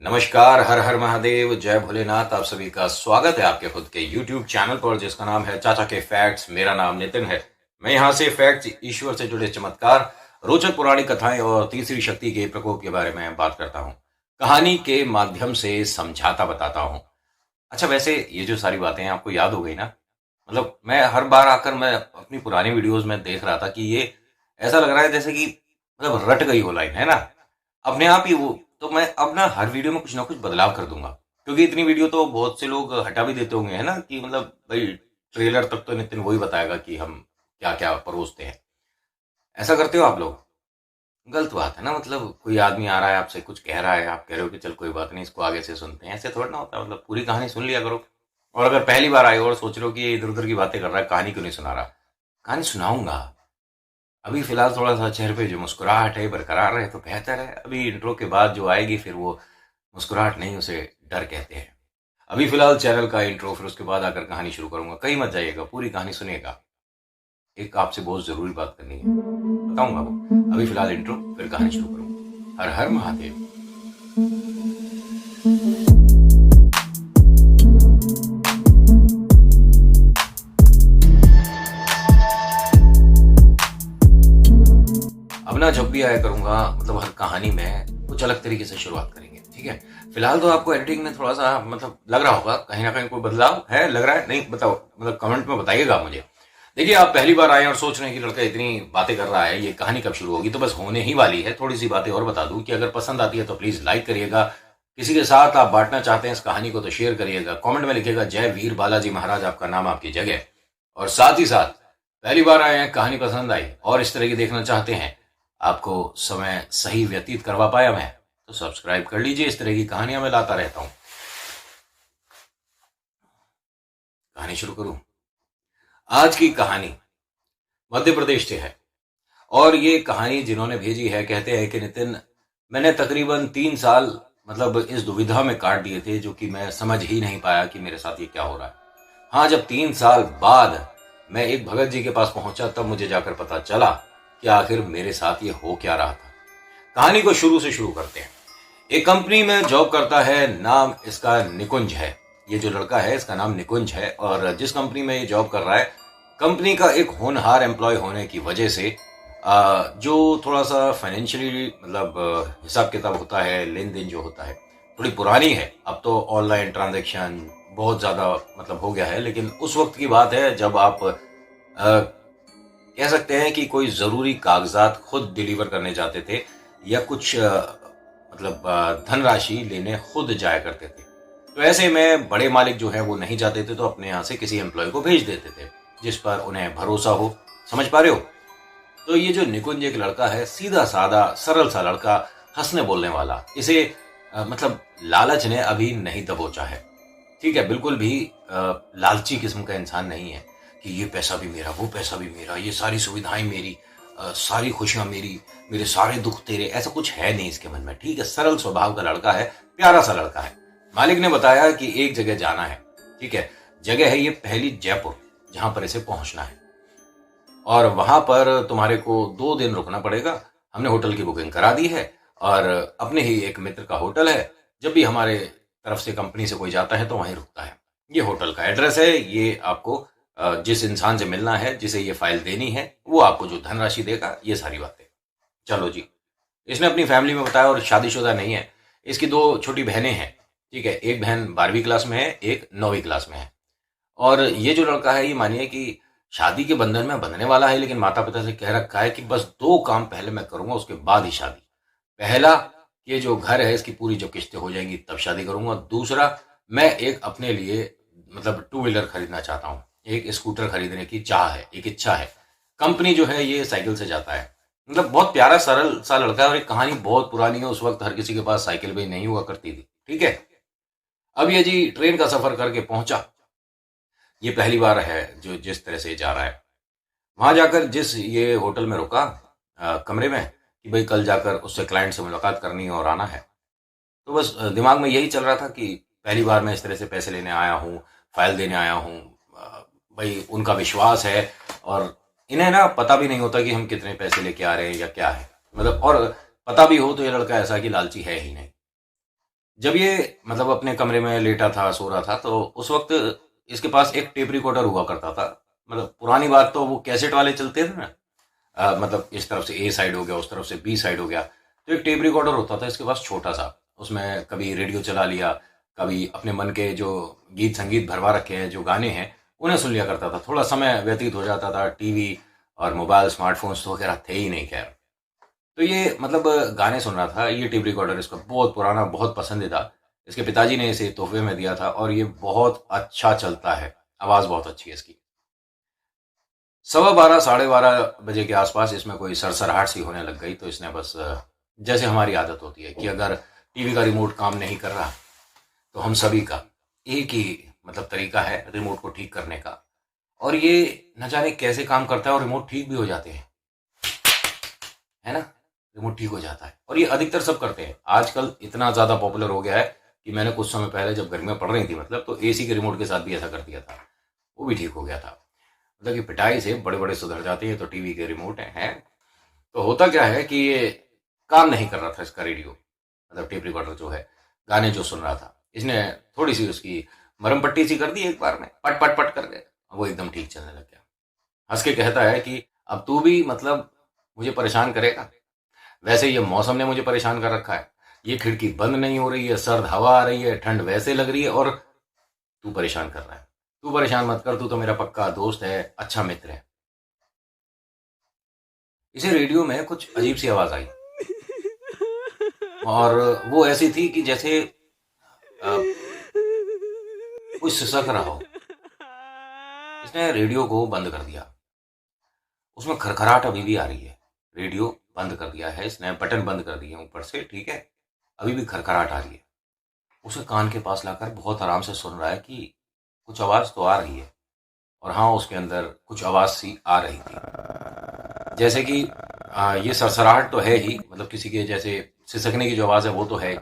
नमस्कार, हर हर महादेव, जय भोलेनाथ। आप सभी का स्वागत है आपके खुद के YouTube चैनल पर जिसका नाम है चाचा के फैक्ट्स। मेरा नाम नितिन है। मैं यहाँ से फैक्ट्स, ईश्वर से जुड़े चमत्कार, रोचक पौराणिक कथाएं और तीसरी शक्ति के प्रकोप के बारे में बात करता हूँ। कहानी के माध्यम से समझाता बताता हूँ। अच्छा, वैसे ये जो सारी बातें हैं आपको याद हो गई ना? मतलब मैं हर बार आकर मैं अपनी पुरानी वीडियोस में देख रहा था कि ये ऐसा लग रहा है जैसे कि मतलब रट गई हो लाइन, है ना? अपने आप ही वो। तो मैं अब ना हर वीडियो में कुछ ना कुछ बदलाव कर दूंगा, क्योंकि इतनी वीडियो तो बहुत से लोग हटा भी देते होंगे, है ना? कि मतलब भाई ट्रेलर तक तो नितिन वही बताएगा कि हम क्या क्या परोसते हैं। ऐसा करते हो आप लोग? गलत बात है ना। मतलब कोई आदमी आ रहा है आपसे कुछ कह रहा है, आप कह रहे हो कि चल कोई बात नहीं, इसको आगे से सुनते हैं। ऐसे थोड़ा ना होता। मतलब पूरी कहानी सुन लिया करो। और अगर पहली बार आए हो और सोच रहे हो कि ये इधर उधर की बातें कर रहा है, कहानी क्यों नहीं सुना रहा? कहानी सुनाऊंगा। अभी फिलहाल थोड़ा सा चेहरे पे जो मुस्कुराहट है बरकरार रहे तो बेहतर है। अभी इंट्रो के बाद जो आएगी फिर वो मुस्कुराहट नहीं, उसे डर कहते हैं। अभी फिलहाल चैनल का इंट्रो, फिर उसके बाद आकर कहानी शुरू करूंगा। कहीं मत जाइएगा, पूरी कहानी सुनिएगा। एक आपसे बहुत जरूरी बात करनी है, बताऊंगा वो। अभी फिलहाल इंट्रो, फिर कहानी शुरू करूंगा। हर हर महादेव। अब ना जब भी आया करूंगा, मतलब हर कहानी में कुछ अलग तरीके से शुरुआत करेंगे, ठीक है? फिलहाल तो आपको एडिटिंग में थोड़ा सा मतलब लग रहा होगा कहीं ना कहीं कोई बदलाव है, लग रहा है नहीं? बताओ, मतलब कमेंट में बताइएगा मुझे। देखिए, आप पहली बार आए और सोच रहे हैं कि लड़का इतनी बातें कर रहा है, ये कहानी कब शुरू होगी? तो बस होने ही वाली है। थोड़ी सी बातें और बता दूं कि अगर पसंद आती है तो प्लीज लाइक करिएगा। किसी के साथ आप बांटना चाहते हैं इस कहानी को तो शेयर करिएगा। कमेंट में लिखिएगा जय वीर बालाजी महाराज, आपका नाम आपकी जगह। और साथ ही साथ पहली बार आए हैं, कहानी पसंद आई और इस तरह की देखना चाहते हैं, आपको समय सही व्यतीत करवा पाया मैं, तो सब्सक्राइब कर लीजिए। इस तरह की कहानियां मैं लाता रहता हूं। कहानी शुरू करूं? आज की कहानी मध्य प्रदेश से है। और ये कहानी जिन्होंने भेजी है कहते हैं कि नितिन, मैंने तकरीबन 3 साल मतलब इस दुविधा में काट दिए थे, जो कि मैं समझ ही नहीं पाया कि मेरे साथ ये क्या हो रहा है। हाँ, जब 3 साल बाद मैं एक भगत जी के पास पहुंचा तब मुझे जाकर पता चला कि आखिर मेरे साथ ये हो क्या रहा था। कहानी को शुरू से शुरू करते हैं। एक कंपनी में जॉब करता है, नाम इसका निकुंज है। ये जो लड़का है इसका नाम निकुंज है, और जिस कंपनी में ये जॉब कर रहा है, कंपनी का एक होनहार एम्प्लॉय होने की वजह से जो थोड़ा सा फाइनेंशियली मतलब हिसाब किताब होता है, लेन देन जो होता है, थोड़ी पुरानी है। अब तो ऑनलाइन ट्रांजैक्शन बहुत ज़्यादा मतलब हो गया है, लेकिन उस वक्त की बात है जब आप कह सकते हैं कि कोई ज़रूरी कागजात खुद डिलीवर करने जाते थे, या कुछ मतलब धनराशि लेने खुद जाया करते थे। तो ऐसे में बड़े मालिक जो है वो नहीं जाते थे, तो अपने यहाँ से किसी एम्प्लॉय को भेज देते थे जिस पर उन्हें भरोसा हो। समझ पा रहे हो? तो ये जो निकुंज एक लड़का है, सीधा साधा सरल सा लड़का, हंसने बोलने वाला। इसे मतलब लालच ने अभी नहीं दबोचा है, ठीक है? बिल्कुल भी लालची किस्म का इंसान नहीं है कि ये पैसा भी मेरा, वो पैसा भी मेरा, ये सारी सुविधाएं मेरी, सारी खुशियां मेरी, मेरे सारे दुख तेरे। ऐसा कुछ है नहीं इसके मन में, ठीक है? सरल स्वभाव का लड़का है, प्यारा सा लड़का है। मालिक ने बताया कि एक जगह जाना है, ठीक है? जगह है ये पहली जयपुर, जहां पर इसे पहुंचना है। और वहां पर तुम्हारे को 2 दिन रुकना पड़ेगा। हमने होटल की बुकिंग करा दी है, और अपने ही एक मित्र का होटल है। जब भी हमारे तरफ से कंपनी से कोई जाता है तो वहीं रुकता है। ये होटल का एड्रेस है। ये आपको जिस इंसान से मिलना है, जिसे ये फाइल देनी है, वो आपको जो धनराशि देगा, ये सारी बातें। चलो जी। इसने अपनी फैमिली में बताया, और शादीशुदा नहीं है। इसकी 2 छोटी बहनें हैं, ठीक है? एक बहन 12वीं क्लास में है, एक 9वीं क्लास में है। और ये जो लड़का है, ये मानिए कि शादी के बंधन में बंधने वाला है, लेकिन माता पिता से कह रखा है कि बस 2 काम पहले मैं करूंगा, उसके बाद ही शादी। पहला, ये जो घर है इसकी पूरी जो किस्तें हो जाएंगी तब शादी करूंगा। दूसरा, मैं एक अपने लिए मतलब 2 व्हीलर खरीदना चाहता हूँ। एक स्कूटर खरीदने की चाह है, एक इच्छा है। कंपनी जो है ये साइकिल से जाता है। मतलब बहुत प्यारा सरल सा लड़का है। और एक कहानी बहुत पुरानी है, उस वक्त हर किसी के पास साइकिल भी नहीं हुआ करती थी, ठीक है? अब ये जी ट्रेन का सफर करके पहुंचा। ये पहली बार है जो जिस तरह से जा रहा है। वहां जाकर जिस ये होटल में रुका, कमरे में, कि भाई कल जाकर उससे क्लाइंट से मुलाकात करनी है और आना है। तो बस दिमाग में यही चल रहा था कि पहली बार मैं इस तरह से पैसे लेने आया हूँ, फाइल देने आया हूँ। भाई उनका विश्वास है, और इन्हें ना पता भी नहीं होता कि हम कितने पैसे लेके आ रहे हैं या क्या है। मतलब और पता भी हो तो ये लड़का ऐसा कि लालची है ही नहीं। जब ये मतलब अपने कमरे में लेटा था, सो रहा था, तो उस वक्त इसके पास एक टेप रिकॉर्डर हुआ करता था। मतलब पुरानी बात, तो वो कैसेट वाले चलते थे ना। मतलब इस तरफ से ए साइड हो गया, उस तरफ से बी साइड हो गया, तो एक टेप रिकॉर्डर होता था इसके पास छोटा सा। उसमें कभी रेडियो चला लिया, कभी अपने मन के जो गीत संगीत भरवा रखे हैं, जो गाने हैं, उन्हें सुन लिया करता था। थोड़ा समय व्यतीत हो जाता था। टीवी और मोबाइल स्मार्टफोन्स तो वगैरह थे ही नहीं, खैर। तो ये मतलब गाने सुन रहा था। ये टेप रिकॉर्डर इसका बहुत पुराना, बहुत पसंदीदा। इसके पिताजी ने इसे तोहफे में दिया था और ये बहुत अच्छा चलता है। आवाज़ बहुत अच्छी है इसकी। 12:15 12:30 बजे के आसपास इसमें कोई सरसराहट सी होने लग गई। तो इसने बस जैसे हमारी आदत होती है कि अगर टीवी का रिमोट काम नहीं कर रहा, तो हम सभी का एक ही मतलब तरीका है रिमोट को ठीक करने का। और ये न जाने कैसे काम करता है, और रिमोट ठीक भी हो जाते हैं, है ना। रिमोट ठीक हो जाता है और ये अधिकतर सब करते हैं। आजकल इतना ज़्यादा पॉपुलर हो गया है कि मैंने कुछ समय पहले जब गर्मियाँ पड़ रही थी, मतलब, तो एसी के रिमोट के साथ भी ऐसा कर दिया था। वो भी ठीक हो गया था। मतलब कि पिटाई से बड़े बड़े सुधर जाते हैं। तो टीवी के रिमोट हैं। तो होता क्या है कि ये काम नहीं कर रहा था इसका रेडियो, मतलब टेप रिकॉर्डर जो है, गाने जो सुन रहा था। इसने थोड़ी सी उसकी मरम पट्टी सी कर दी एक बार में, पट पट पट करके, वो एकदम ठीक चलने लग गया। हंस के कहता है कि अब तू भी मतलब मुझे परेशान करेगा। वैसे ये मौसम ने मुझे परेशान कर रखा है। ये खिड़की बंद नहीं हो रही है, सर्द हवा आ रही है, ठंड वैसे लग रही है, और तू परेशान कर रहा है। तू परेशान मत कर, तू तो मेरा पक्का दोस्त है, अच्छा मित्र है। इसे रेडियो में कुछ अजीब सी आवाज आई, और वो ऐसी थी कि जैसे कोई सिसक रहा हो। इसने रेडियो को बंद कर दिया। उसमें खरखराहट अभी भी आ रही है। रेडियो बंद कर दिया है इसने, बटन बंद कर दिए ऊपर से, ठीक है। अभी भी खरखराहट आ रही है। उसे कान के पास लाकर बहुत आराम से सुन रहा है कि कुछ आवाज तो आ रही है। और हाँ, उसके अंदर कुछ आवाज सी आ रही थी, जैसे कि ये सरसराहट तो है ही, मतलब किसी के जैसे सिसकने की जो आवाज है वो तो है,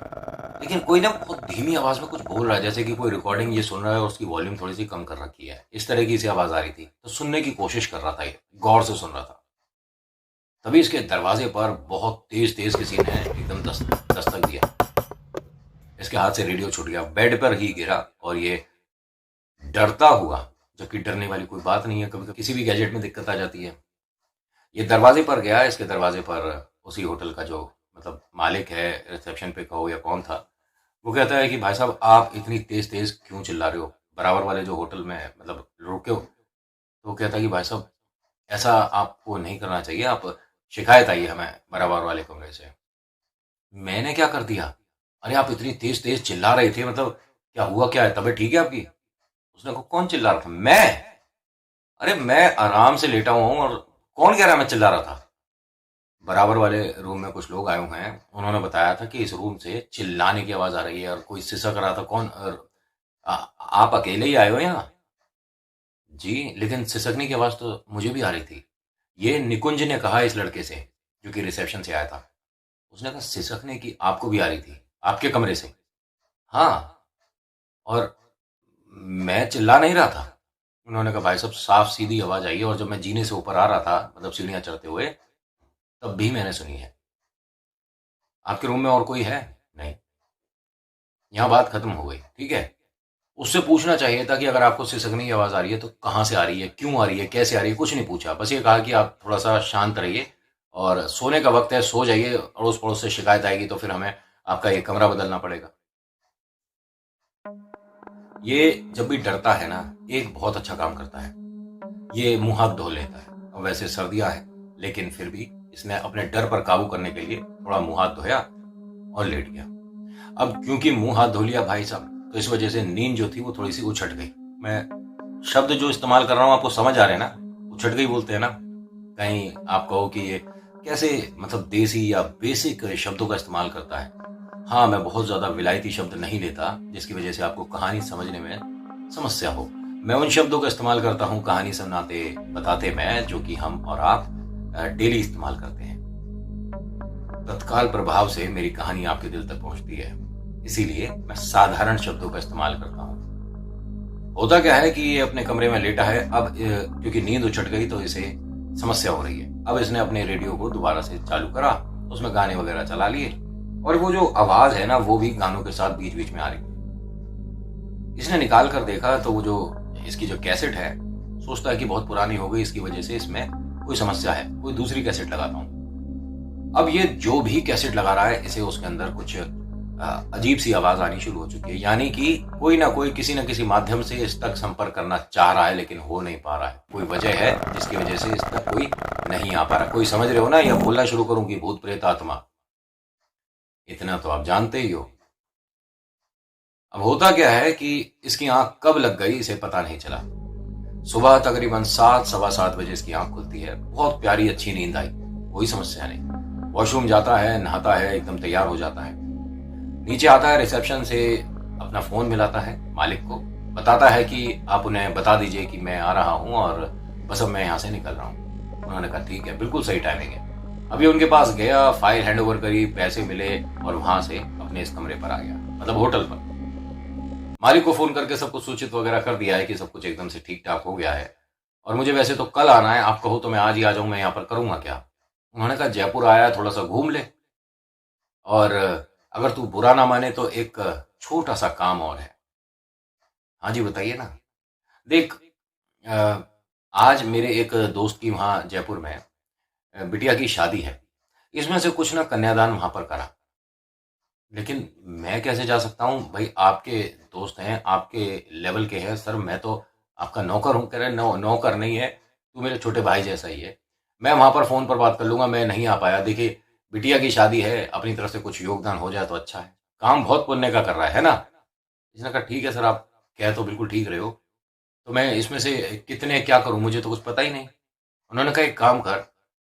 लेकिन कोई ना बहुत धीमी आवाज में कुछ बोल रहा है, जैसे कि कोई रिकॉर्डिंग ये सुन रहा है और उसकी वॉल्यूम थोड़ी सी कम कर रखी है। इस तरह की इसे आवाज आ रही थी। तो सुनने की कोशिश कर रहा था, ये गौर से सुन रहा था। तभी इसके दरवाजे पर बहुत तेज तेज किसी ने एकदम दस्तक दिया। इसके हाथ से रेडियो छूट गया, बेड पर ही गिरा, और ये डरता हुआ, जबकि डरने वाली कोई बात नहीं है, कभी कभी किसी भी गैजेट में दिक्कत आ जाती है। ये दरवाजे पर गया। इसके दरवाजे पर उसी होटल का जो मतलब मालिक है, रिसेप्शन पे कहो या कौन था, वो कहता है कि भाई साहब, आप इतनी तेज तेज क्यों चिल्ला रहे हो, बराबर वाले जो होटल में मतलब रुके हो। तो वो कहता है कि भाई साहब, ऐसा आपको नहीं करना चाहिए, आप शिकायत आई है हमें बराबर वाले कमरे से। मैंने क्या कर दिया? अरे आप इतनी तेज तेज चिल्ला रहे थे, मतलब क्या हुआ, क्या है, तबीयत ठीक है आपकी? उसने कहा, कौन चिल्ला रहा था? मैं? अरे मैं आराम से लेटा हुआ हूं, और कौन कह रहा है मैं चिल्ला रहा था? बराबर वाले रूम में कुछ लोग आए हुए हैं, उन्होंने बताया था कि इस रूम से चिल्लाने की आवाज आ रही है और कोई सिसक रहा था। कौन? आप अकेले ही आए हो यहाँ? जी, लेकिन सिसकने की आवाज तो मुझे भी आ रही थी। ये निकुंज ने कहा इस लड़के से, जो कि रिसेप्शन से आया था। उसने कहा, सिसकने की आपको भी आ रही थी आपके कमरे से? हाँ, और मैं चिल्ला नहीं रहा था। उन्होंने कहा, भाई साहब, साफ सीधी आवाज आई है, और जब मैं जीने से ऊपर आ रहा था, मतलब सीढ़ियां चढ़ते हुए, तब भी मैंने सुनी है। आपके रूम में और कोई है? नहीं। यहाँ बात खत्म हो गई, ठीक है। उससे पूछना चाहिए था कि अगर आपको सिसकने की आवाज आ रही है तो कहाँ से आ रही है, क्यों आ रही है, कैसे आ रही है। कुछ नहीं पूछा, बस ये कहा कि आप थोड़ा सा शांत रहिए, और सोने का वक्त है, सो जाइए, अड़ोस पड़ोस से शिकायत आएगी तो फिर हमें आपका ये कमरा बदलना पड़ेगा। ये जब भी डरता है ना, एक बहुत अच्छा काम करता है। ये मुंह हाथ धो लेता है। अब वैसे सर्दियां हैं, लेकिन फिर भी इसने अपने डर पर काबू करने के लिए थोड़ा मुंह हाथ धोया और लेट गया। अब क्योंकि मुंह हाथ धो लिया भाई साहब, तो इस वजह से नींद जो थी वो थोड़ी सी उछट गई। मैं शब्द जो इस्तेमाल कर रहा हूं आपको समझ आ रहे हैं ना? उछट गई बोलते हैं ना। कहीं आप कहो कि ये कैसे मतलब देसी या बेसिक शब्दों का इस्तेमाल करता है। हाँ, मैं बहुत ज्यादा विलायती शब्द नहीं लेता जिसकी वजह से आपको कहानी समझने में समस्या हो। मैं उन शब्दों का इस्तेमाल करता हूँ कहानी सुनाते बताते मैं, जो कि हम और आप डेली इस्तेमाल करते हैं। तत्काल प्रभाव से मेरी कहानी आपके दिल तक पहुंचती है, इसीलिए मैं साधारण शब्दों का इस्तेमाल करता हूँ। होता क्या है कि ये अपने कमरे में लेटा है। अब क्योंकि नींद उछट गई तो इसे समस्या हो रही है। अब इसने अपने रेडियो को दोबारा से चालू करा, उसमें गाने वगैरह चला लिए, और वो जो आवाज है ना वो भी गानों के साथ बीच बीच में आ रही है। इसने निकाल कर देखा तो वो जो इसकी जो कैसेट है, सोचता है कि बहुत पुरानी हो गई, इसकी वजह से इसमें कोई समस्या है, कोई दूसरी कैसेट लगाता हूँ। अब ये जो भी कैसेट लगा रहा है, इसे उसके अंदर कुछ अजीब सी आवाज आनी शुरू हो चुकी है, यानी कि कोई ना कोई किसी न किसी माध्यम से इस तक संपर्क करना चाह रहा है लेकिन हो नहीं पा रहा है। कोई वजह है जिसकी वजह से इस तक कोई नहीं आ पा रहा। कोई समझ रहे हो ना, या बोलना शुरू करूं कि भूत प्रेत आत्मा? इतना तो आप जानते ही हो। अब होता क्या है कि इसकी आंख कब लग गई इसे पता नहीं चला। सुबह तकरीबन 7 सवा 7 बजे इसकी आंख खुलती है। बहुत प्यारी अच्छी नींद आई, कोई समस्या नहीं। वॉशरूम जाता है, नहाता है, एकदम तैयार हो जाता है। नीचे आता है, रिसेप्शन से अपना फोन मिलाता है मालिक को, बताता है कि आप उन्हें बता दीजिए कि मैं आ रहा हूं और बस अब मैं यहां से निकल रहा हूं। उन्होंने कहा ठीक है, बिल्कुल सही टाइमिंग है। अभी उनके पास गया, फाइल हैंड ओवर करी, पैसे मिले और वहां से अपने इस कमरे पर आ गया, मतलब होटल पर। मालिक को फोन करके सब कुछ सूचित वगैरह कर दिया है कि सब कुछ एकदम से ठीक ठाक हो गया है और मुझे वैसे तो कल आना है, आप कहो तो मैं आज ही आ जाऊं, मैं यहाँ पर करूंगा क्या? उन्होंने कहा जयपुर आया थोड़ा सा घूम ले, और अगर तू बुरा ना माने तो एक छोटा सा काम और है। हाँ जी बताइए ना। देख, अ, आज मेरे एक दोस्त की वहाँ जयपुर में बिटिया की शादी है। इसमें से कुछ ना कन्यादान वहां पर करा, लेकिन मैं कैसे जा सकता हूँ भाई? आपके दोस्त हैं, आपके लेवल के हैं सर, मैं तो आपका नौकर हूँ। कह रहे नौकर नहीं है, तू मेरे छोटे भाई जैसा ही है। मैं वहां पर फोन पर बात कर लूंगा, मैं नहीं आ पाया। देखिए बिटिया की शादी है, अपनी तरफ से कुछ योगदान हो जाए तो अच्छा है। काम बहुत पुण्य का कर रहा है ना। इसने कहा ठीक है सर, आप कह तो बिल्कुल ठीक रहे हो, तो मैं इसमें से कितने क्या करूं, मुझे तो कुछ पता ही नहीं। उन्होंने कहा एक काम कर,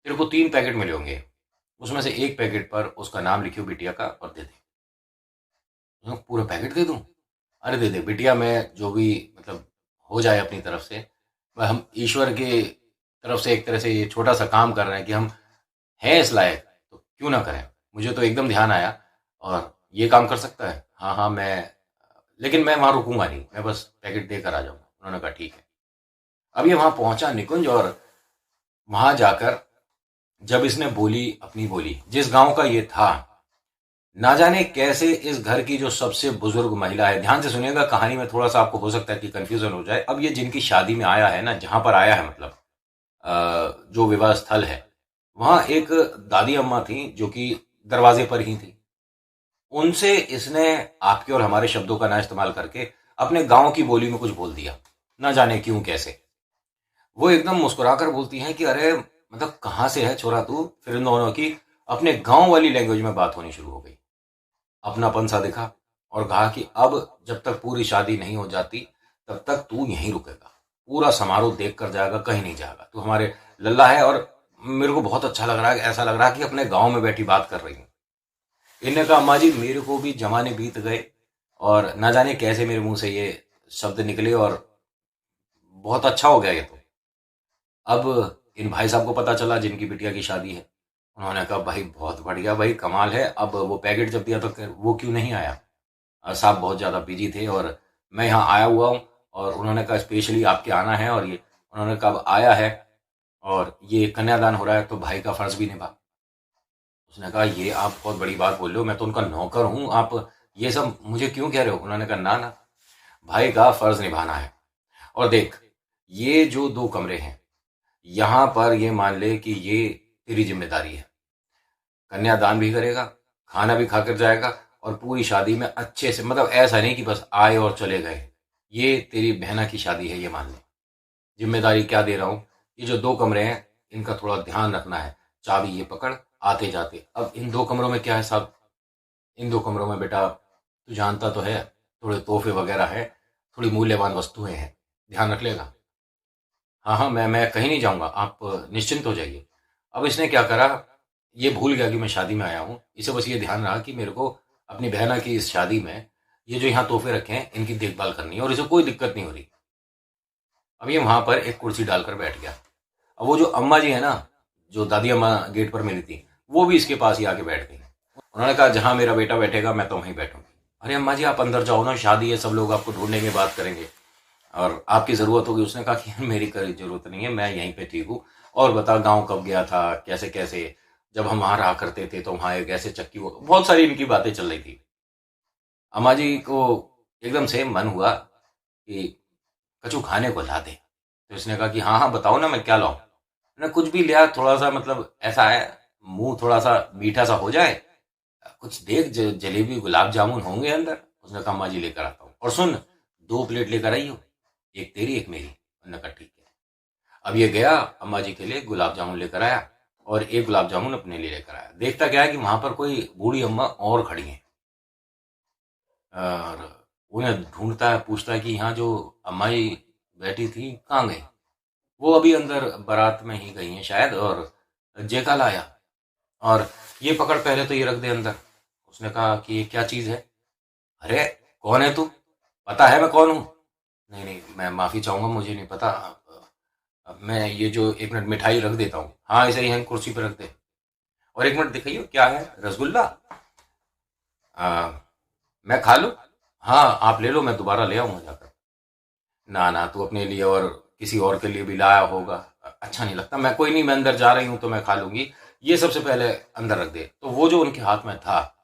तेरे को 3 पैकेट मिले होंगे, उसमें से एक पैकेट पर उसका नाम लिखियो बिटिया का और दे दे। पूरा पैकेट दे दूं? अरे दे दे बिटिया, मैं जो भी मतलब हो जाए अपनी तरफ से, वह हम ईश्वर के तरफ से एक तरह से ये छोटा सा काम कर रहे हैं कि हम हैं इस लायक, तो क्यों ना करें। मुझे तो एकदम ध्यान आया, और ये काम कर सकता है? हाँ हाँ मैं, लेकिन मैं वहां रुकूंगा नहीं, मैं बस पैकेट देकर आ जाऊंगा। उन्होंने कहा ठीक है। अब ये वहां पहुंचा निकुंज, और वहां जाकर जब इसने बोली अपनी बोली, जिस गांव का ये था, ना जाने कैसे इस घर की जो सबसे बुजुर्ग महिला है, ध्यान से सुनिएगा कहानी में, थोड़ा सा आपको हो सकता है कि कंफ्यूजन हो जाए। अब ये जिनकी शादी में आया है ना, जहां पर आया है, मतलब जो विवाह स्थल है, वहां एक दादी अम्मा थी जो कि दरवाजे पर ही थी। उनसे इसने आपके और हमारे शब्दों का ना इस्तेमाल करके अपने गांव की बोली में कुछ बोल दिया, ना जाने क्यों कैसे। वो एकदम मुस्कुराकर बोलती हैं कि अरे मतलब कहाँ से है छोरा तू? फिर इन दोनों की अपने गांव वाली लैंग्वेज में बात होनी शुरू हो गई। अपनापन सा दिखा और कहा कि अब जब तक पूरी शादी नहीं हो जाती तब तक तू यहीं रुकेगा, पूरा समारोह देख कर जाएगा, कहीं नहीं जाएगा। तू हमारे लल्ला है और मेरे को बहुत अच्छा लग रहा है, ऐसा लग रहा है कि अपने गांव में बैठी बात कर रही हूँ। इन्होंने कहा अम्मा जी मेरे को भी जमाने बीत गए और ना जाने कैसे मेरे मुंह से ये शब्द निकले, और बहुत अच्छा हो गया ये तो। अब इन भाई साहब को पता चला जिनकी बिटिया की शादी है। उन्होंने कहा भाई बहुत बढ़िया भाई, कमाल है। अब वो पैकेट जब दिया तो वो क्यों नहीं आया? साहब बहुत ज़्यादा बिजी थे और मैं यहाँ आया हुआ हूँ, और उन्होंने कहा स्पेशली आपके आना है, और ये उन्होंने कहा अब आया है और ये कन्यादान हो रहा है तो भाई का फर्ज भी निभा। उसने कहा ये आप बहुत बड़ी बात बोल रहे हो, मैं तो उनका नौकर हूँ, आप ये सब मुझे क्यों कह रहे हो? उन्होंने कहा ना ना, भाई का फर्ज निभाना है। और देख, ये जो 2 कमरे हैं, यहां पर ये मान ले कि ये तेरी जिम्मेदारी है। कन्यादान भी करेगा, खाना भी खाकर जाएगा, और पूरी शादी में अच्छे से, मतलब ऐसा नहीं कि बस आए और चले गए। ये तेरी बहना की शादी है, ये मान ले। जिम्मेदारी क्या दे रहा हूं, ये जो 2 कमरे हैं इनका थोड़ा ध्यान रखना है। चाबी ये पकड़, आते जाते। अब इन 2 कमरों में क्या है साहब? इन 2 कमरों में बेटा तू जानता तो है, थोड़े तोहफे वगैरह है, थोड़ी मूल्यवान वस्तुएं हैं, ध्यान रख लेगा? हाँ हाँ मैं कहीं नहीं जाऊंगा, आप निश्चिंत हो जाइए। अब इसने क्या करा, ये भूल गया कि मैं शादी में आया हूँ। इसे बस ये ध्यान रहा कि मेरे को अपनी बहना की इस शादी में ये जो यहाँ तोहफे रखे हैं इनकी देखभाल करनी है, और इसे कोई दिक्कत नहीं हो रही। अब ये वहां पर एक कुर्सी डालकर बैठ गया। अब वो जो अम्मा जी है ना, जो दादी अम्मा गेट पर मिली थी, वो भी इसके पास ही आके बैठ गई। उन्होंने कहा जहां मेरा बेटा बैठेगा मैं तो वहीं बैठूंगी। अरे अम्मा जी आप अंदर जाओ ना, शादी है, सब लोग आपको ढूंढेंगे, बात करेंगे, और आपकी ज़रूरत होगी। उसने कहा कि मेरी कोई ज़रूरत नहीं है, मैं यहीं पे ठीक हूँ। और बता गांव कब गया था, कैसे कैसे? जब हम वहां रहा करते थे तो वहां एक ऐसे चक्की, वो बहुत सारी इनकी बातें चल रही थी। अम्मा जी को एकदम से मन हुआ कि कछु खाने को ला दे। तो इसने कहा कि हाँ हाँ बताओ ना, मैं क्या लाऊं। मैंने कुछ भी लिया, थोड़ा सा मतलब ऐसा है, मुंह थोड़ा सा मीठा सा हो जाए, कुछ देख, जलेबी गुलाब जामुन होंगे अंदर। उसने कहा अम्मा जी लेकर आता हूँ, और सुन 2 प्लेट लेकर आई हो, एक तेरी एक मेरी। मैंने कहा ठीक है। अब ये गया, अम्मा जी के लिए गुलाब जामुन लेकर आया और एक गुलाब जामुन अपने लिए लेकर आया। देखता क्या है कि वहां पर कोई बूढ़ी अम्मा और खड़ी हैं, और उन्हें ढूंढता है, पूछता है कि यहाँ जो अम्मा जी बैठी थी कहाँ गई। वो अभी अंदर बारात में ही गई हैं शायद, और जेका लाया, और ये पकड़, पहले तो ये रख दे अंदर। उसने कहा कि ये क्या चीज है। अरे कौन है तू, पता है मैं कौन हूँ। नहीं नहीं, मैं माफी चाहूंगा, मुझे नहीं पता। अब मैं ये जो 1 मिनट मिठाई रख देता हूँ, हाँ ऐसे ही है, कुर्सी पे रख दे। और 1 मिनट दिखाइए क्या है, रसगुल्ला। आ, मैं खा लूं। हाँ आप ले लो, मैं दोबारा ले आऊंगा जाकर। ना ना, तू अपने लिए और किसी और के लिए भी लाया होगा, अच्छा नहीं लगता। मैं कोई नहीं, मैं अंदर जा रही हूँ तो मैं खा लूंगी, ये सबसे पहले अंदर रख दे। तो वो जो उनके हाथ में था,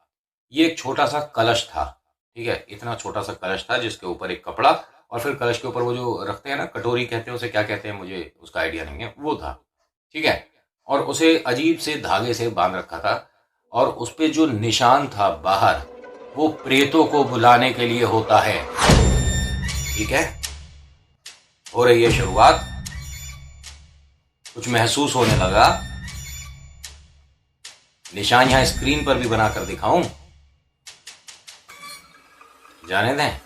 ये एक छोटा सा कलश था। ठीक है, इतना छोटा सा कलश था जिसके ऊपर एक कपड़ा, और फिर कलश के ऊपर वो जो रखते हैं ना, कटोरी कहते हैं उसे, क्या कहते हैं मुझे उसका आइडिया नहीं है, वो था। ठीक है, और उसे अजीब से धागे से बांध रखा था, और उस पे जो निशान था बाहर, वो प्रेतों को बुलाने के लिए होता है। ठीक है, हो रही है शुरुआत, कुछ महसूस होने लगा। निशान यहां स्क्रीन पर भी बनाकर दिखाऊं, जाने दें।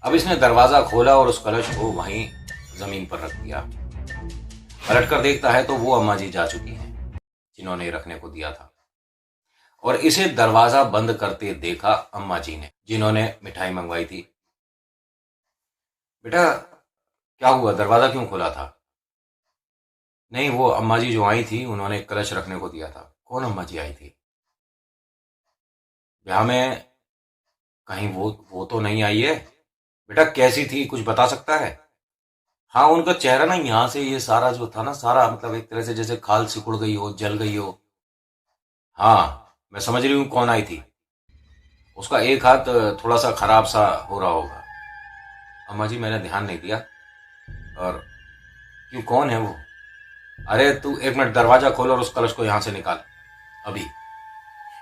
अब इसने दरवाजा खोला और उस कलश को वहीं जमीन पर रख दिया। पलट कर देखता है तो वो अम्मा जी जा चुकी हैं जिन्होंने रखने को दिया था, और इसे दरवाजा बंद करते देखा अम्मा जी ने, जिन्होंने मिठाई मंगवाई थी। बेटा क्या हुआ, दरवाजा क्यों खोला था। नहीं, वो अम्मा जी जो आई थी, उन्होंने कलश रखने को दिया था। कौन अम्मा जी आई थी ब्याह में, कहीं वो तो नहीं आई है। बेटा कैसी थी, कुछ बता सकता है। हाँ उनका चेहरा ना, यहाँ से ये सारा जो था ना, सारा मतलब एक तरह से जैसे खाल सिकुड़ गई हो, जल गई हो। हाँ मैं समझ रही हूँ कौन आई थी। उसका एक हाथ थोड़ा सा खराब सा हो रहा होगा। अम्मा जी मैंने ध्यान नहीं दिया। और क्यों, कौन है वो। अरे तू 1 मिनट दरवाजा खोल और उस कलश को यहाँ से निकाल अभी।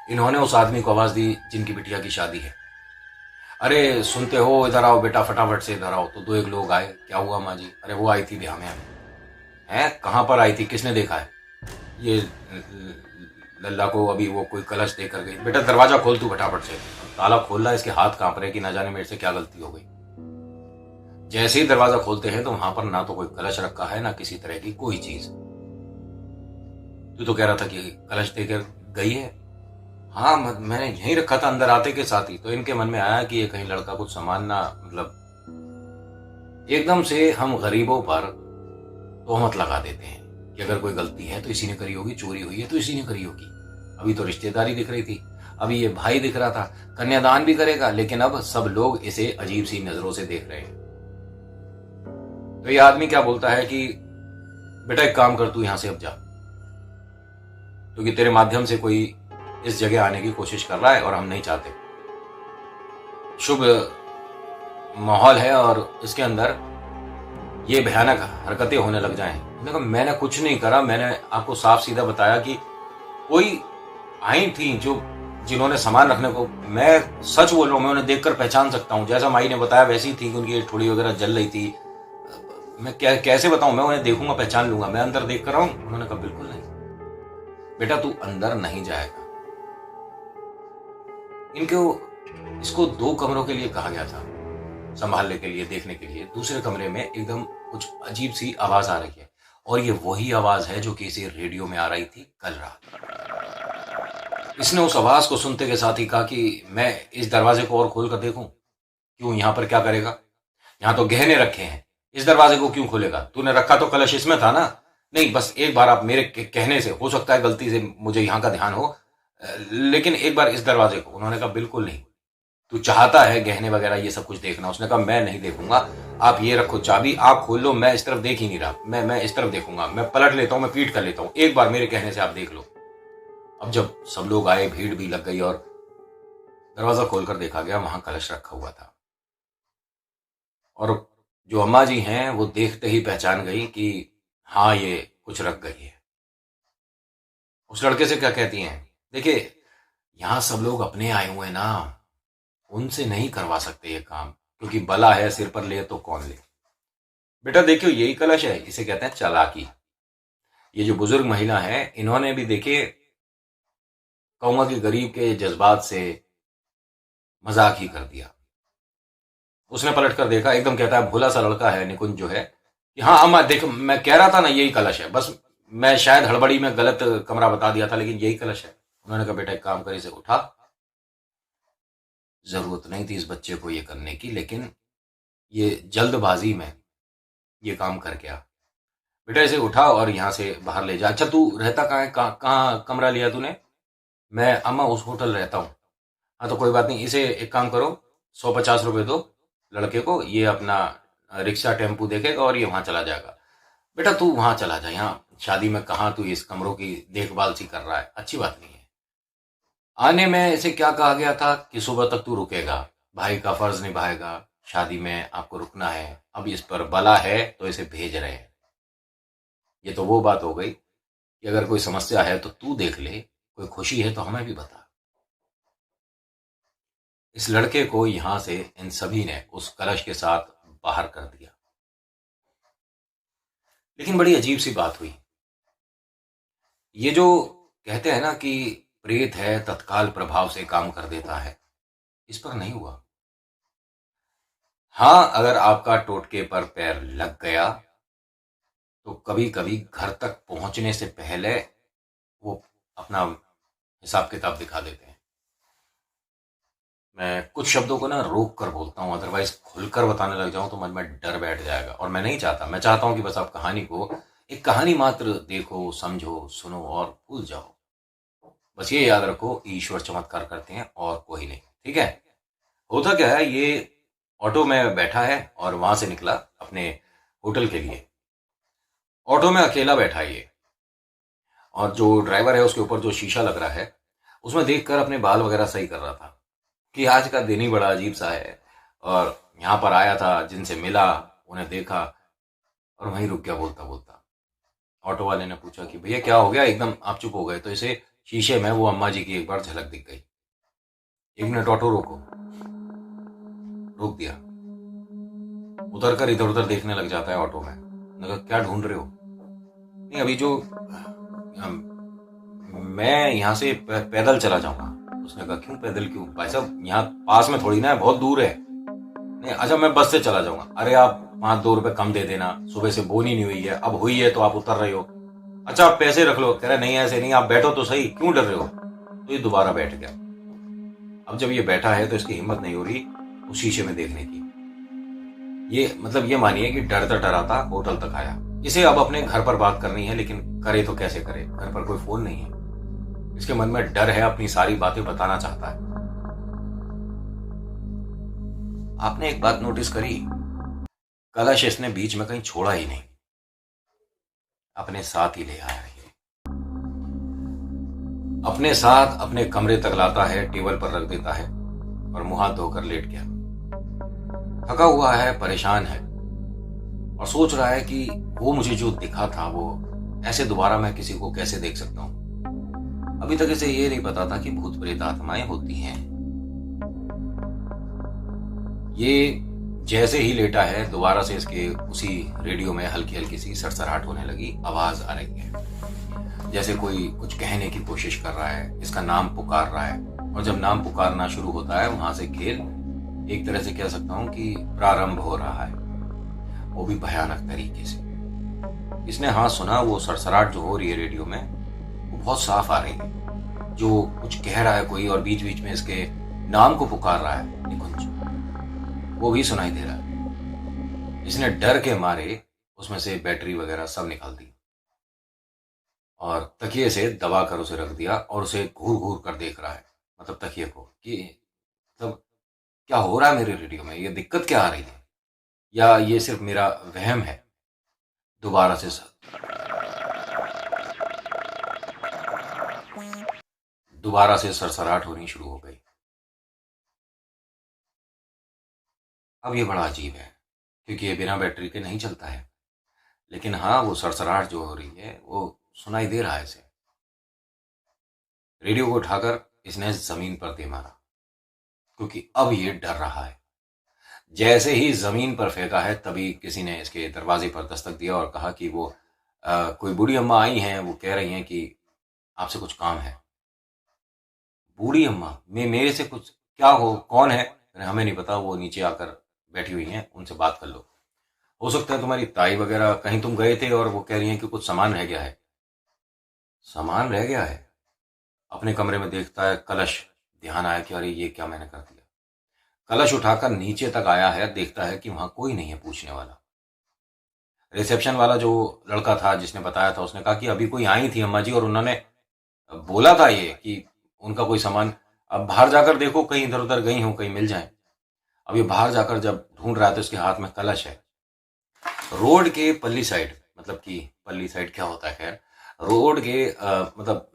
इन्होंने उस आदमी को आवाज दी जिनकी बिटिया की शादी है। अरे सुनते हो, इधर आओ बेटा, फटाफट से इधर आओ। तो 2 एक लोग आए। क्या हुआ माँ जी। अरे वो आई थी ब्याह में। है कहाँ पर आई थी, किसने देखा है। ये लल्ला को अभी वो कोई कलश देकर गई। बेटा दरवाजा खोल तू फटाफट से। ताला खोल रहा है, इसके हाथ कांप रहे कि ना जाने मेरे से क्या गलती हो गई। जैसे ही दरवाजा खोलते हैं तो वहां पर ना तो कोई कलश रखा है, ना किसी तरह की कोई चीज। तू तो कह रहा था कि कलश देकर गई है। हाँ मैंने यहीं रखा था अंदर आते के साथ ही। तो इनके मन में आया कि ये कहीं लड़का कुछ सामान ना, मतलब एकदम से हम गरीबों पर तोहमत लगा देते हैं कि अगर कोई गलती है तो इसी ने करी होगी, चोरी हुई है तो इसी ने करी होगी। अभी तो रिश्तेदारी दिख रही थी, अभी ये भाई दिख रहा था, कन्यादान भी करेगा, लेकिन अब सब लोग इसे अजीब सी नजरों से देख रहे हैं। तो ये आदमी क्या बोलता है कि बेटा एक काम कर, तू यहां से अब जा, क्योंकि तेरे माध्यम से कोई इस जगह आने की कोशिश कर रहा है और हम नहीं चाहते। शुभ माहौल है और इसके अंदर ये भयानक हरकतें होने लग जाएं। मैंने कहा मैंने कुछ नहीं करा, मैंने आपको साफ सीधा बताया कि कोई आई थी जो, जिन्होंने सामान रखने को, मैं सच बोल रहा हूँ, मैं उन्हें देखकर पहचान सकता हूँ। जैसा माई ने बताया वैसी थी, उनकी ठोड़ी वगैरह जल रही थी। मैं कैसे बताऊं, मैं उन्हें देखूंगा पहचान लूंगा, मैं अंदर देख कर आऊं। उन्होंने कहा बिल्कुल नहीं बेटा, तू अंदर नहीं जाएगा। इसको 2 कमरों के लिए कहा गया था, संभालने के लिए, देखने के लिए। दूसरे कमरे में एकदम कुछ अजीब सी आवाज आ रही है, और ये वही आवाज है जो कि इसे रेडियो में आ रही थी कल रात। इसने उस आवाज को सुनते के साथ ही कहा कि मैं इस दरवाजे को और खोल कर देखूं। क्यों, यहां पर क्या करेगा, यहां तो गहने रखे हैं, इस दरवाजे को क्यों खोलेगा। तूने रखा तो कलश इसमें था ना। नहीं, बस एक बार आप मेरे कहने से, हो सकता है गलती से मुझे यहां का ध्यान हो, लेकिन एक बार इस दरवाजे को। उन्होंने कहा बिल्कुल नहीं, तू चाहता है गहने वगैरह ये सब कुछ देखना। उसने कहा मैं नहीं देखूंगा, आप ये रखो चाबी, आप खोल लो, मैं इस तरफ देख ही नहीं रहा, मैं इस तरफ देखूंगा, मैं पलट लेता हूं, मैं पीट कर लेता हूं, एक बार मेरे कहने से आप देख लो। अब जब सब लोग आए, भीड़ भी लग गई और दरवाजा खोलकर देखा गया, वहां कलश रखा हुआ था। और जो अम्मा जी हैं वो देखते ही पहचान गई कि हाँ, ये कुछ रख गई है। उस लड़के से क्या कहती हैं, देखिए यहां सब लोग अपने आए हुए हैं ना, उनसे नहीं करवा सकते ये काम, क्योंकि बला है सिर पर, ले तो कौन ले। बेटा देखियो, यही कलश है, इसे कहते हैं चालाकी। ये जो बुजुर्ग महिला है, इन्होंने भी देखिए कहूंगा कि गरीब के जज्बात से मजाक ही कर दिया। उसने पलट कर देखा, एकदम कहता है, भोला सा लड़का है निकुंज जो है, कि हाँ अम्मा देखो, मैं कह रहा था ना यही कलश है, बस मैं शायद हड़बड़ी में गलत कमरा बता दिया था, लेकिन यही कलश है। उन्होंने कहा, बेटा एक काम कर, इसे उठा, जरूरत नहीं थी इस बच्चे को ये करने की, लेकिन ये जल्दबाजी में ये काम कर गया। बेटा इसे उठा और यहां से बाहर ले जा। अच्छा तू रहता कहाँ है, कहाँ कमरा लिया तूने? मैं अम्मा उस होटल रहता हूँ। हाँ तो कोई बात नहीं, इसे एक काम करो, 150 रुपये दो लड़के को, ये अपना रिक्शा टेम्पू देखेगा और ये वहां चला जाएगा। बेटा तू वहां चला जा, यहाँ शादी में कहाँ तू इस कमरों की देखभाल सी कर रहा है, अच्छी बात नहीं है। आने में इसे क्या कहा गया था कि सुबह तक तू रुकेगा, भाई का फर्ज निभाएगा, शादी में आपको रुकना है। अब इस पर बला है तो इसे भेज रहे हैं। ये तो वो बात हो गई कि अगर कोई समस्या है तो तू देख ले, कोई खुशी है तो हमें भी बता। इस लड़के को यहां से इन सभी ने उस कलश के साथ बाहर कर दिया। लेकिन बड़ी अजीब सी बात हुई। ये जो कहते हैं ना कि प्रेत है तत्काल प्रभाव से काम कर देता है, इस पर नहीं हुआ। हाँ, अगर आपका टोटके पर पैर लग गया तो कभी कभी घर तक पहुंचने से पहले वो अपना हिसाब किताब दिखा देते हैं। मैं कुछ शब्दों को ना रोक कर बोलता हूँ, अदरवाइज खुलकर बताने लग जाऊं तो मन में डर बैठ जाएगा, और मैं नहीं चाहता। मैं चाहता हूं कि बस आप कहानी को एक कहानी मात्र देखो, समझो, सुनो और भूल जाओ। बस ये याद रखो, ईश्वर चमत्कार करते हैं और कोई नहीं, ठीक है। होता क्या है, ये ऑटो में बैठा है और वहां से निकला अपने होटल के लिए। ऑटो में अकेला बैठा है ये, और जो ड्राइवर है उसके ऊपर जो शीशा लग रहा है उसमें देखकर अपने बाल वगैरह सही कर रहा था कि आज का दिन ही बड़ा अजीब सा है। और यहाँ पर आया था, जिनसे मिला, उन्हें देखा और वहीं रुक गया बोलता बोलता। ऑटो वाले ने पूछा कि भैया क्या हो गया, एकदम आप चुप हो गए? तो इसे शीशे में वो अम्मा जी की एक बार झलक दिख गई। 1 मिनट ऑटो रोको। रोक दिया। उतर कर इधर उधर देखने लग जाता है ऑटो में। मैंने कहा क्या ढूंढ रहे हो? नहीं अभी जो मैं यहाँ से पैदल चला जाऊंगा। उसने कहा क्यों पैदल क्यों भाई साहब, यहाँ पास में थोड़ी ना है, बहुत दूर है। नहीं अच्छा मैं बस से चला जाऊंगा। अरे आप 5-2 रुपए कम दे देना, सुबह से बोनी नहीं हुई है, अब हुई है तो आप उतर रहे हो। अच्छा आप पैसे रख लो। कह रहे नहीं ऐसे नहीं, आप बैठो तो सही, क्यों डर रहे हो? तो ये दोबारा बैठ गया। अब जब ये बैठा है तो इसकी हिम्मत नहीं हो रही उस शीशे में देखने की। ये मतलब ये मानिए कि डरता डराता होटल तक आया। इसे अब अपने घर पर बात करनी है, लेकिन करे तो कैसे करे, घर पर कोई फोन नहीं है। इसके मन में डर है, अपनी सारी बातें बताना चाहता है। आपने एक बात नोटिस करी, कलश इसने बीच में कहीं छोड़ा ही नहीं, अपने साथ ही ले आया ये। अपने साथ अपने कमरे तक लाता है, टेबल पर रख देता है और मुंह हाथ धोकर लेट गया। थका हुआ है, परेशान है और सोच रहा है कि वो मुझे जो दिखा था वो ऐसे दोबारा मैं किसी को कैसे देख सकता हूं। अभी तक इसे ये नहीं पता था कि भूत प्रेत आत्माएं होती हैं। ये जैसे ही लेटा है, दोबारा से इसके उसी रेडियो में हल्की हल्की सी सरसराहट होने लगी, आवाज आ रही है जैसे कोई कुछ कहने की कोशिश कर रहा है, इसका नाम पुकार रहा है। और जब नाम पुकारना शुरू होता है, वहां से खेल एक तरह से कह सकता हूं कि प्रारंभ हो रहा है, वो भी भयानक तरीके से। इसने हाँ सुना, वो सरसराहट जो हो रही है रेडियो में वो बहुत साफ आ रही है। जो कुछ कह रहा है कोई और बीच बीच में इसके नाम को पुकार रहा है, निकुंज, वो भी सुनाई दे रहा है। इसने डर के मारे उसमें से बैटरी वगैरह सब निकाल दी और तकिए से दबा कर उसे रख दिया और उसे घूर घूर कर देख रहा है, मतलब तकिए को, कि मतलब क्या हो रहा है मेरे रेडियो में, ये दिक्कत क्या आ रही है। या ये सिर्फ मेरा वहम है? दोबारा से सरसराहट होनी शुरू हो गई। अब ये बड़ा अजीब है, क्योंकि ये बिना बैटरी के नहीं चलता है, लेकिन हाँ, वो सरसराहट जो हो रही है वो सुनाई दे रहा है इसे। रेडियो को उठाकर इसने जमीन पर दे मारा, क्योंकि अब ये डर रहा है। जैसे ही जमीन पर फेंका है, तभी किसी ने इसके दरवाजे पर दस्तक दिया और कहा कि वो कोई बूढ़ी अम्मा आई हैं, वो कह रही हैं कि आपसे कुछ काम है। बूढ़ी अम्मा? मेरे से कुछ क्या हो? कौन है? अरे हमें नहीं पता, वो नीचे आकर बैठी हुई हैं, उनसे बात कर लो। हो सकता है तुम्हारी ताई वगैरह, कहीं तुम गए थे और वो कह रही हैं कि कुछ सामान रह गया है। सामान रह गया है? अपने कमरे में देखता है कलश, ध्यान आया कि अरे ये क्या मैंने कर दिया। कलश उठाकर नीचे तक आया है, देखता है कि वहां कोई नहीं है पूछने वाला। रिसेप्शन वाला जो लड़का था जिसने बताया था, उसने कहा कि अभी कोई आई थी अम्मा जी और उन्होंने बोला था ये कि उनका कोई सामान, अब बाहर जाकर देखो कहीं इधर उधर गई हो, कहीं मिल जाए। अब ये बाहर जाकर जब ढूंढ रहा था, उसके हाथ में कलश है। रोड के पल्ली साइड, मतलब कि पल्ली साइड क्या होता है, खैर रोड के मतलब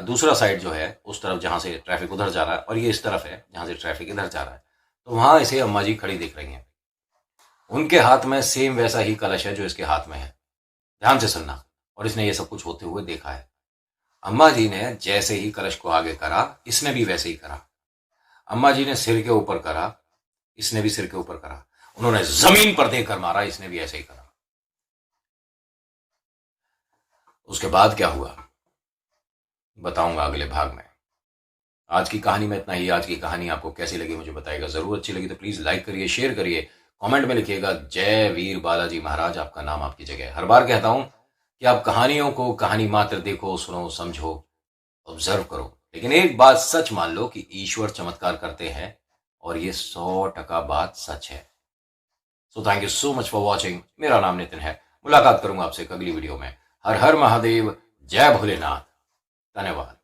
दूसरा साइड जो है, उस तरफ जहां से ट्रैफिक उधर जा रहा है और ये इस तरफ है जहां से ट्रैफिक इधर जा रहा है, तो वहां इसे अम्मा जी खड़ी दिख रही हैं। उनके हाथ में सेम वैसा ही कलश है जो इसके हाथ में है। ध्यान से सुनना। और इसने ये सब कुछ होते हुए देखा है। अम्मा जी ने जैसे ही कलश को आगे करा, इसने भी वैसे ही करा। अम्मा जी ने सिर के ऊपर करा, इसने भी सिर के ऊपर करा। उन्होंने जमीन पर देकर मारा, इसने भी ऐसे ही करा। उसके बाद क्या हुआ बताऊंगा अगले भाग में। आज की कहानी में इतना ही। आज की कहानी आपको कैसी लगी मुझे बताइएगा जरूर। अच्छी लगी तो प्लीज लाइक करिए, शेयर करिए, कमेंट में लिखिएगा जय वीर बालाजी महाराज, आपका नाम आपकी जगह। हर बार कहता हूं कि आप कहानियों को कहानी मात्र देखो, सुनो, समझो, ऑब्जर्व करो, लेकिन एक बात सच मान लो कि ईश्वर चमत्कार करते हैं और ये 100% बात सच है। So thank you so much for watching. मेरा नाम नितिन है। मुलाकात करूंगा आपसे अगली वीडियो में। हर हर महादेव, जय भोलेनाथ, धन्यवाद।